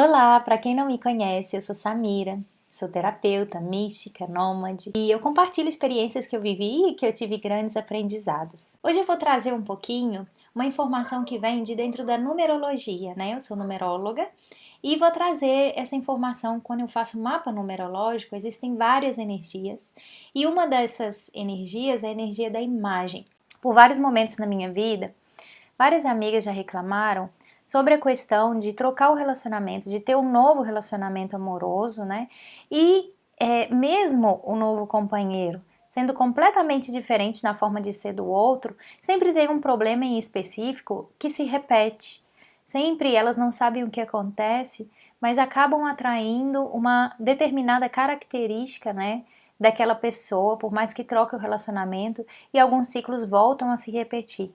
Olá, para quem não me conhece, eu sou Samira, sou terapeuta, mística, nômade e eu compartilho experiências que eu vivi e que eu tive grandes aprendizados. Hoje eu vou trazer um pouquinho uma informação que vem de dentro da numerologia, né? Eu sou numeróloga e vou trazer essa informação quando eu faço mapa numerológico, existem várias energias e uma dessas energias é a energia da imagem. Por vários momentos na minha vida, várias amigas já reclamaram sobre a questão de trocar o relacionamento, de ter um novo relacionamento amoroso, né? E mesmo o novo companheiro sendo completamente diferente na forma de ser do outro, sempre tem um problema em específico que se repete. Sempre elas não sabem o que acontece, mas acabam atraindo uma determinada característica, né? Daquela pessoa, por mais que troque o relacionamento, e alguns ciclos voltam a se repetir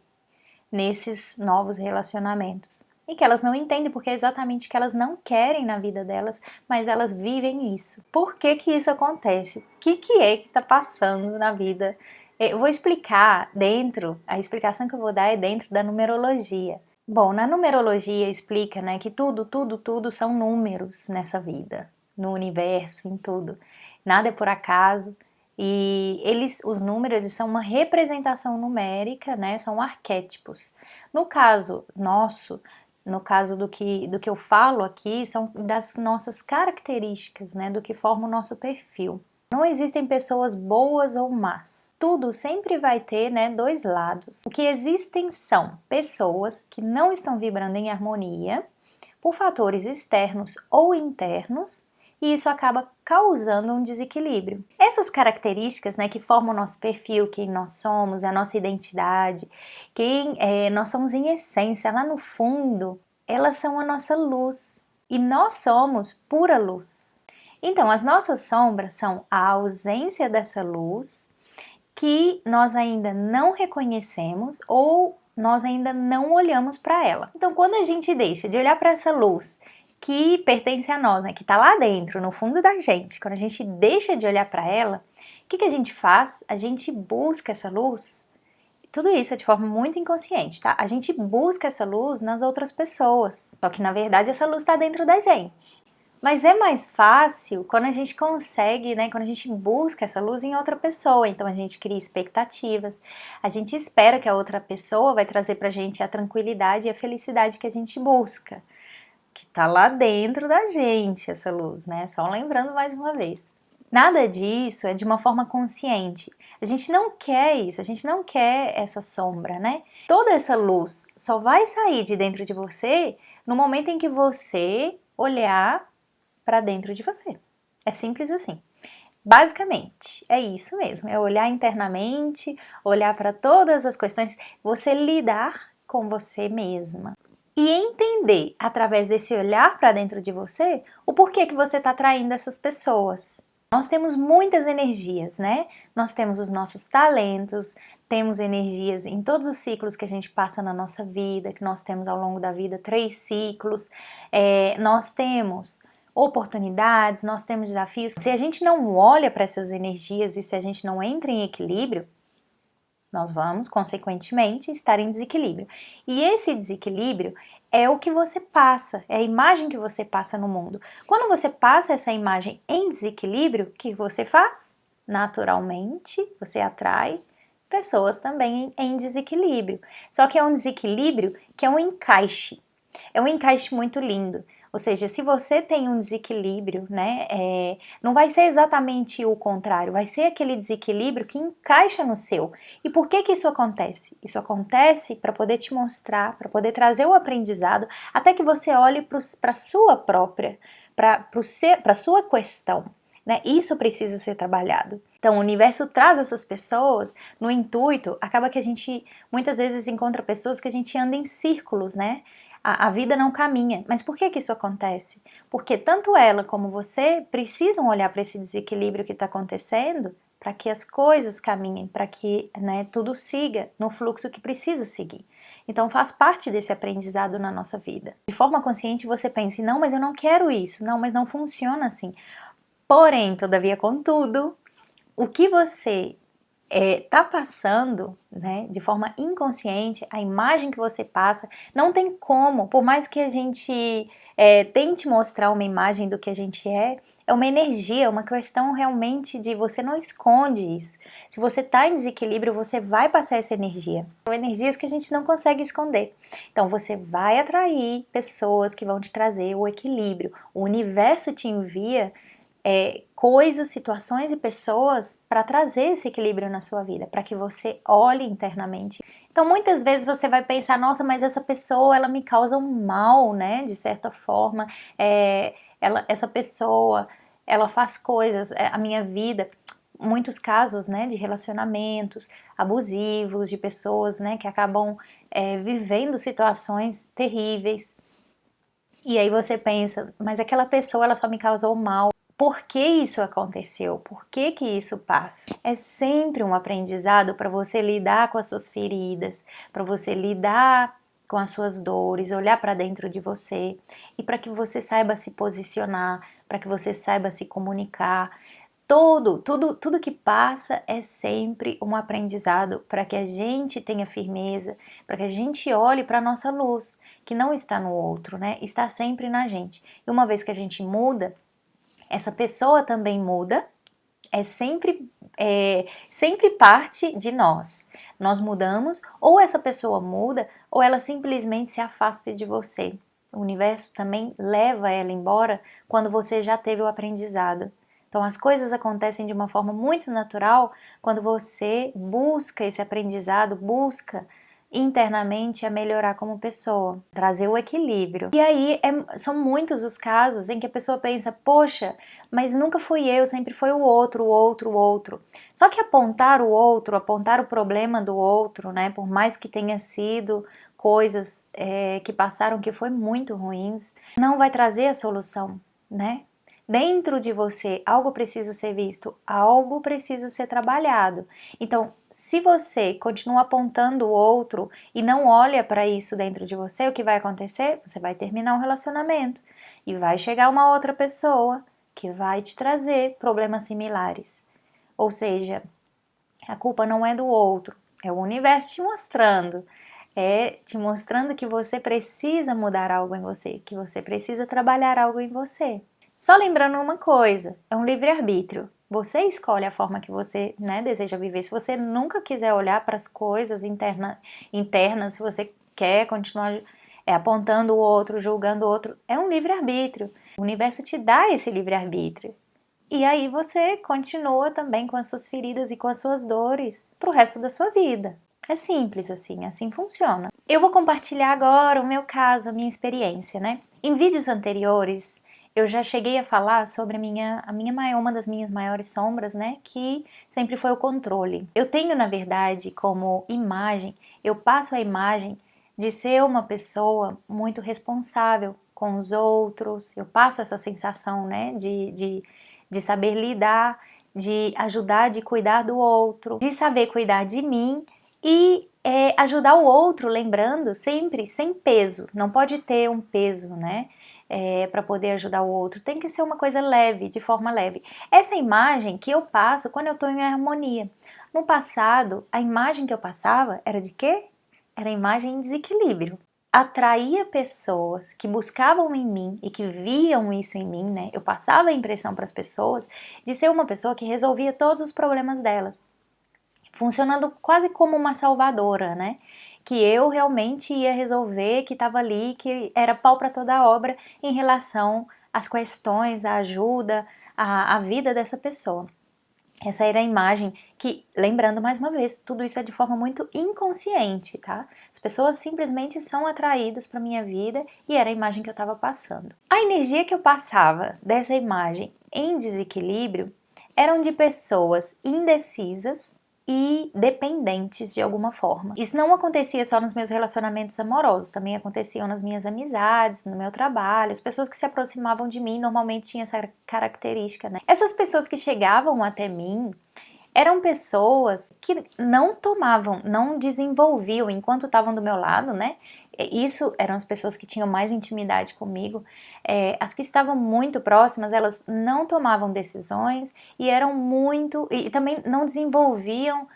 nesses novos relacionamentos. E que elas não entendem porque é exatamente o que elas não querem na vida delas, mas elas vivem isso. Por que que isso acontece? O que é que está passando na vida? Eu vou explicar a explicação que eu vou dar é dentro da numerologia. Bom, na numerologia explica, né, que tudo são números nessa vida, no universo, em tudo. Nada é por acaso. E os números são uma representação numérica, né? São arquétipos. No caso nosso, no caso do que eu falo aqui, são das nossas características, né? Do que forma o nosso perfil. Não existem pessoas boas ou más. Tudo sempre vai ter, né, dois lados. O que existem são pessoas que não estão vibrando em harmonia por fatores externos ou internos, e isso acaba causando um desequilíbrio. Essas características, né, que formam o nosso perfil, quem nós somos, a nossa identidade, quem nós somos em essência, lá no fundo, elas são a nossa luz e nós somos pura luz. Então, as nossas sombras são a ausência dessa luz que nós ainda não reconhecemos ou nós ainda não olhamos para ela. Então, quando a gente deixa de olhar para essa luz que pertence a nós, né, que está lá dentro, no fundo da gente, quando a gente deixa de olhar para ela, o que a gente faz? A gente busca essa luz. Tudo isso é de forma muito inconsciente, tá? A gente busca essa luz nas outras pessoas, só que na verdade essa luz está dentro da gente. Mas é mais fácil quando a gente consegue, né, quando a gente busca essa luz em outra pessoa. Então a gente cria expectativas, a gente espera que a outra pessoa vai trazer pra gente a tranquilidade e a felicidade que a gente busca, que tá lá dentro da gente essa luz, né? Só lembrando mais uma vez. Nada disso é de uma forma consciente. A gente não quer isso, a gente não quer essa sombra, né? Toda essa luz só vai sair de dentro de você no momento em que você olhar para dentro de você. É simples assim. Basicamente, é isso mesmo, é olhar internamente, olhar para todas as questões, você lidar com você mesma. E entender, através desse olhar para dentro de você, o porquê que você está atraindo essas pessoas. Nós temos muitas energias, né? Nós temos os nossos talentos, temos energias em todos os ciclos que a gente passa na nossa vida, que nós temos ao longo da vida 3 ciclos, nós temos oportunidades, nós temos desafios. Se a gente não olha para essas energias e se a gente não entra em equilíbrio, nós vamos, consequentemente, estar em desequilíbrio. E esse desequilíbrio é o que você passa, é a imagem que você passa no mundo. Quando você passa essa imagem em desequilíbrio, o que você faz? Naturalmente, você atrai pessoas também em desequilíbrio. Só que é um desequilíbrio que é um encaixe. É um encaixe muito lindo. Ou seja, se você tem um desequilíbrio, né, não vai ser exatamente o contrário, vai ser aquele desequilíbrio que encaixa no seu. E por que que isso acontece? Isso acontece para poder te mostrar, para poder trazer o aprendizado, até que você olhe para a sua própria, para a sua questão. Né? Isso precisa ser trabalhado. Então, o universo traz essas pessoas no intuito, acaba que a gente muitas vezes encontra pessoas que a gente anda em círculos, né? A vida não caminha. Mas por que que isso acontece? Porque tanto ela como você precisam olhar para esse desequilíbrio que está acontecendo para que as coisas caminhem, para que, né, tudo siga no fluxo que precisa seguir. Então faz parte desse aprendizado na nossa vida. De forma consciente você pensa, não, mas eu não quero isso, não, mas não funciona assim. Porém, todavia, contudo, o que você tá passando, né, de forma inconsciente, a imagem que você passa, não tem como, por mais que a gente tente mostrar uma imagem do que a gente é uma energia, é uma questão realmente de você não esconde isso. Se você está em desequilíbrio, você vai passar essa energia. São energias que a gente não consegue esconder. Então você vai atrair pessoas que vão te trazer o equilíbrio. O universo te envia coisas, situações e pessoas para trazer esse equilíbrio na sua vida, para que você olhe internamente. Então muitas vezes você vai pensar, nossa, mas essa pessoa ela me causa um mal, né? De certa forma, essa pessoa ela faz coisas, a minha vida, muitos casos, né, de relacionamentos abusivos, de pessoas, né, que acabam vivendo situações terríveis. E aí você pensa, mas aquela pessoa ela só me causou mal. Por que isso aconteceu? Por que que isso passa? É sempre um aprendizado para você lidar com as suas feridas, para você lidar com as suas dores, olhar para dentro de você e para que você saiba se posicionar, para que você saiba se comunicar. Tudo que passa é sempre um aprendizado para que a gente tenha firmeza, para que a gente olhe para a nossa luz, que não está no outro, né? Está sempre na gente. E uma vez que a gente muda, essa pessoa também muda, sempre parte de nós. Nós mudamos, ou essa pessoa muda, ou ela simplesmente se afasta de você. O universo também leva ela embora quando você já teve o aprendizado. Então as coisas acontecem de uma forma muito natural quando você busca esse aprendizado, busca internamente a melhorar como pessoa, trazer o equilíbrio. E aí são muitos os casos em que a pessoa pensa, poxa, mas nunca fui eu, sempre foi o outro, o outro, o outro. Só que apontar o outro, apontar o problema do outro, né, por mais que tenha sido coisas que passaram que foi muito ruins, não vai trazer a solução, né? Dentro de você, algo precisa ser visto, algo precisa ser trabalhado. Então, se você continua apontando o outro e não olha para isso dentro de você, o que vai acontecer? Você vai terminar um relacionamento e vai chegar uma outra pessoa que vai te trazer problemas similares. Ou seja, a culpa não é do outro, é o universo te mostrando que você precisa mudar algo em você, que você precisa trabalhar algo em você. Só lembrando uma coisa, é um livre-arbítrio. Você escolhe a forma que você, né, deseja viver. Se você nunca quiser olhar para as coisas internas, se você quer continuar apontando o outro, julgando o outro, é um livre-arbítrio. O universo te dá esse livre-arbítrio. E aí você continua também com as suas feridas e com as suas dores para o resto da sua vida. É simples assim funciona. Eu vou compartilhar agora o meu caso, a minha experiência, né? Em vídeos anteriores, eu já cheguei a falar sobre uma das minhas maiores sombras, né? Que sempre foi o controle. Eu tenho, na verdade, como imagem, eu passo a imagem de ser uma pessoa muito responsável com os outros, eu passo essa sensação, né? De saber lidar, de ajudar, de cuidar do outro, de saber cuidar de mim e ajudar o outro, lembrando sempre sem peso, não pode ter um peso, né? Para poder ajudar o outro, tem que ser uma coisa leve, de forma leve. Essa imagem que eu passo quando eu estou em harmonia. No passado, a imagem que eu passava era de quê? Era a imagem em desequilíbrio. Atraía pessoas que buscavam em mim e que viam isso em mim, né? Eu passava a impressão para as pessoas de ser uma pessoa que resolvia todos os problemas delas, funcionando quase como uma salvadora, né? Que eu realmente ia resolver, que estava ali, que era pau para toda a obra em relação às questões, à ajuda, à vida dessa pessoa. Essa era a imagem que, lembrando mais uma vez, tudo isso é de forma muito inconsciente, tá? As pessoas simplesmente são atraídas para minha vida e era a imagem que eu estava passando. A energia que eu passava dessa imagem em desequilíbrio eram de pessoas indecisas e dependentes de alguma forma. Isso não acontecia só nos meus relacionamentos amorosos, também aconteciam nas minhas amizades, no meu trabalho. As pessoas que se aproximavam de mim normalmente tinham essa característica, né? Essas pessoas que chegavam até mim eram pessoas que não tomavam, não desenvolviam enquanto estavam do meu lado, né? Isso eram as pessoas que tinham mais intimidade comigo. As que estavam muito próximas, elas não tomavam decisões e eram muito, e também não desenvolviam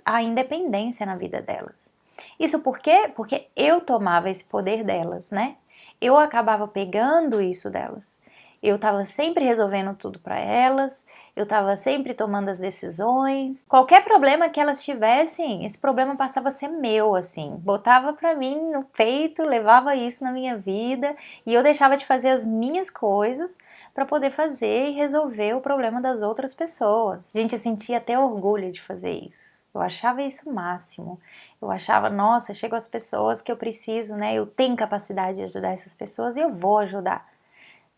a independência na vida delas. Isso por quê? Porque eu tomava esse poder delas, né? Eu acabava pegando isso delas. Eu estava sempre resolvendo tudo para elas, eu estava sempre tomando as decisões. Qualquer problema que elas tivessem, esse problema passava a ser meu, assim. Botava para mim no peito, levava isso na minha vida e eu deixava de fazer as minhas coisas para poder fazer e resolver o problema das outras pessoas. Gente, eu sentia até orgulho de fazer isso. Eu achava isso o máximo. Eu achava, nossa, chegam as pessoas que eu preciso, né? Eu tenho capacidade de ajudar essas pessoas e eu vou ajudar.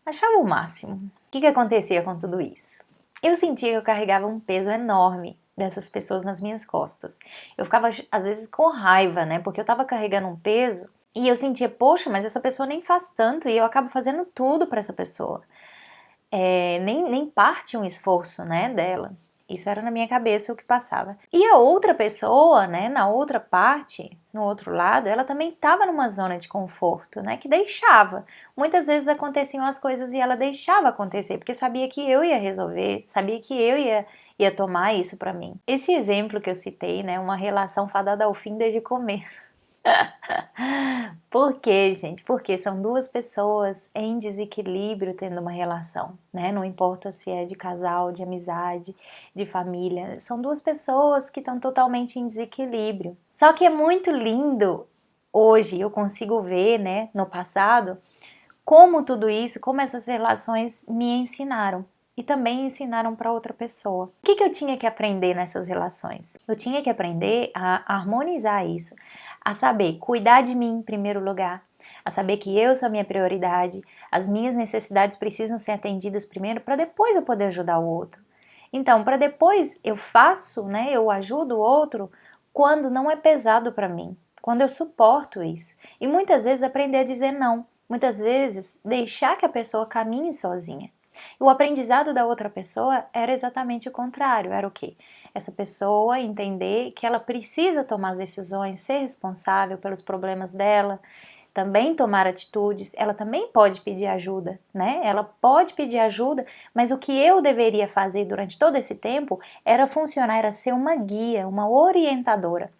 Achava o máximo. O que acontecia com tudo isso? Eu sentia que eu carregava um peso enorme dessas pessoas nas minhas costas. Eu ficava, às vezes, com raiva, né? Porque eu tava carregando um peso e eu sentia, poxa, mas essa pessoa nem faz tanto e eu acabo fazendo tudo para essa pessoa. Nem parte um esforço, né, dela. Isso era na minha cabeça o que passava. E a outra pessoa, né, na outra parte, no outro lado, ela também estava numa zona de conforto, né, que deixava. Muitas vezes aconteciam as coisas e ela deixava acontecer, porque sabia que eu ia resolver, sabia que eu ia tomar isso para mim. Esse exemplo que eu citei, né, uma relação fadada ao fim desde o começo. Por quê, gente? Porque são duas pessoas em desequilíbrio tendo uma relação, né? Não importa se é de casal, de amizade, de família, são duas pessoas que estão totalmente em desequilíbrio. Só que é muito lindo hoje, eu consigo ver, né, no passado, como tudo isso, como essas relações me ensinaram. E também ensinaram para outra pessoa. O que eu tinha que aprender nessas relações? Eu tinha que aprender a harmonizar isso, a saber cuidar de mim em primeiro lugar, a saber que eu sou a minha prioridade, as minhas necessidades precisam ser atendidas primeiro para depois eu poder ajudar o outro. Então, para depois eu faço, né, eu ajudo o outro quando não é pesado para mim, quando eu suporto isso. E muitas vezes aprender a dizer não, muitas vezes deixar que a pessoa caminhe sozinha. O aprendizado da outra pessoa era exatamente o contrário, era o quê? Essa pessoa entender que ela precisa tomar as decisões, ser responsável pelos problemas dela, também tomar atitudes, ela também pode pedir ajuda, né? Ela pode pedir ajuda, mas o que eu deveria fazer durante todo esse tempo era funcionar, era ser uma guia, uma orientadora.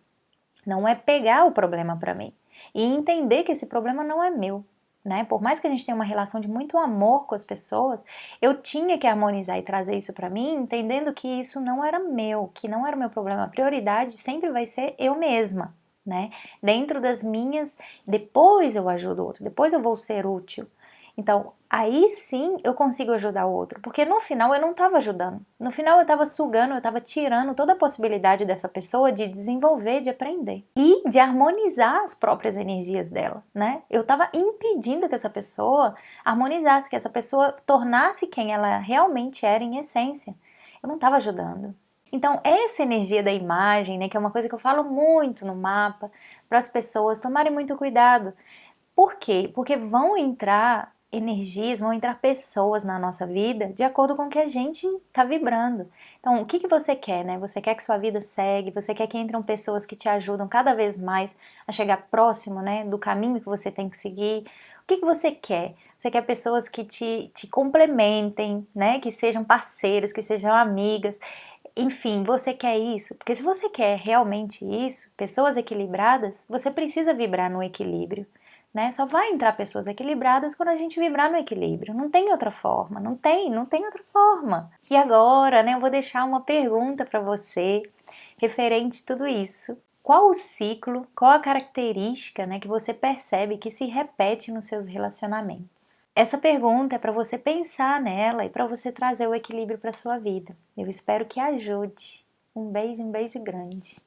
Não é pegar o problema para mim e entender que esse problema não é meu. Né? Por mais que a gente tenha uma relação de muito amor com as pessoas, eu tinha que harmonizar e trazer isso para mim, entendendo que isso não era meu, que não era o meu problema. A prioridade sempre vai ser eu mesma, né? Dentro das minhas, depois eu ajudo o outro, depois eu vou ser útil. Então, aí sim eu consigo ajudar o outro, porque no final eu não estava ajudando. No final eu estava sugando, eu estava tirando toda a possibilidade dessa pessoa de desenvolver, de aprender e de harmonizar as próprias energias dela, né? Eu estava impedindo que essa pessoa harmonizasse, que essa pessoa tornasse quem ela realmente era em essência. Eu não estava ajudando. Então, essa energia da imagem, né, que é uma coisa que eu falo muito no mapa, para as pessoas tomarem muito cuidado. Por quê? Porque vão entrar energias, vão entrar pessoas na nossa vida de acordo com o que a gente está vibrando. Então, o que você quer, né? Você quer que sua vida segue, você quer que entrem pessoas que te ajudam cada vez mais a chegar próximo, né, do caminho que você tem que seguir. O que você quer? Você quer pessoas que te complementem, né, que sejam parceiras, que sejam amigas. Enfim, você quer isso? Porque se você quer realmente isso, pessoas equilibradas, você precisa vibrar no equilíbrio. Né? Só vai entrar pessoas equilibradas quando a gente vibrar no equilíbrio. Não tem outra forma, não tem outra forma. E agora, né, eu vou deixar uma pergunta para você referente a tudo isso. Qual o ciclo, qual a característica, né, que você percebe que se repete nos seus relacionamentos? Essa pergunta é para você pensar nela e para você trazer o equilíbrio para sua vida. Eu espero que ajude. Um beijo grande.